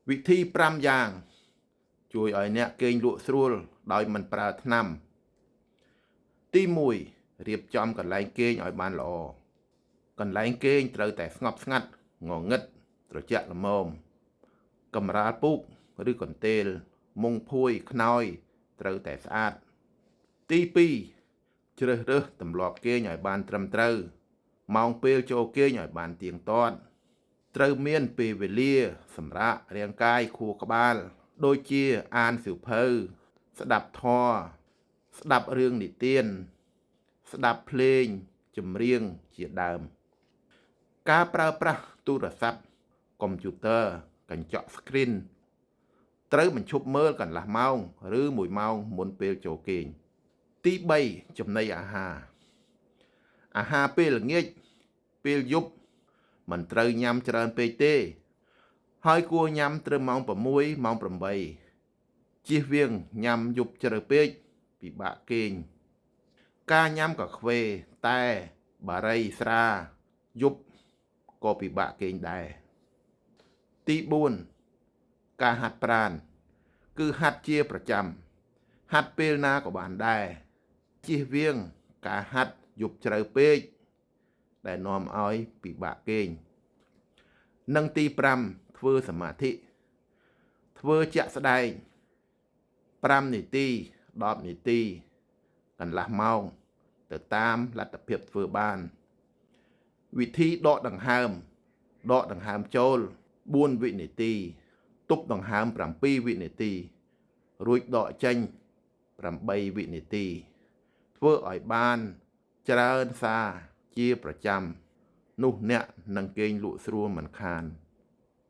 វិធី5យ៉ាងជួយឲ្យអ្នកគេងលក់ស្រួលដោយមិនប្រើថ្នាំទី1រៀបចំកន្លែងគេងឲ្យបានល្អកន្លែងគេងត្រូវតែស្ងប់ស្ងាត់ងងឹតត្រជាក់ល្មមកម្រាលពូកឬកន្ទេលមុងភួយខ្នើយត្រូវតែស្អាតទី2ជ្រើសរើសទម្លាប់គេងឲ្យបានត្រឹមត្រូវម៉ោងពេលចូលគេងឲ្យបានទៀងទាត់ត្រូវមានពេលវេលាសម្រាប់រាងកាយខួរក្បាលដូចជាអានសៀវភៅស្ដាប់ធម៌ស្ដាប់រឿងនិទានស្ដាប់ភ្លេងចម្រៀងជាដើមការប្រើប្រាស់ទូរស័ព្ទកុំព្យូទ័រកញ្ចក់ screen ត្រូវបញ្ឈប់មើលកន្លះម៉ោងឬ1ម៉ោងមុនពេលចូលគេងទី3ចំណីអាហារពេលល្ងាចពេលយប់មិនត្រូវញ៉ាំច្រើនពេកទេហើយគួរញ៉ាំត្រឹមម៉ោង6ម៉ោង8ជៀសវាងញ៉ាំយប់ជ្រៅពេកពិបាកគេងការញ៉ាំកាហ្វេតែបារីស្រាយប់ក៏ពិបាកគេងដែរទី4ការហាត់ប្រាណគឺហាត់ជាប្រចាំហាត់ពេលណាក៏បានដែរជៀសវាងការហាត់យប់ជ្រៅពេកដែលនាំឲ្យពិបាកគេងនិងទី5ធ្វើសមាធិធ្វើជាក់ស្ដែង5នាទី10នាទីកន្លះម៉ោងទៅតាមលទ្ធភាពធ្វើបានវិធីដកដង្ហើមចូល4វិនាទីទប់ដង្ហើម7វិនាទីរួចដកចេញ8វិនាទីធ្វើឲ្យបានច្រើនសារជាប្រចាំនោះអ្នកនឹងគេងលក់ស្រួលមិនខាន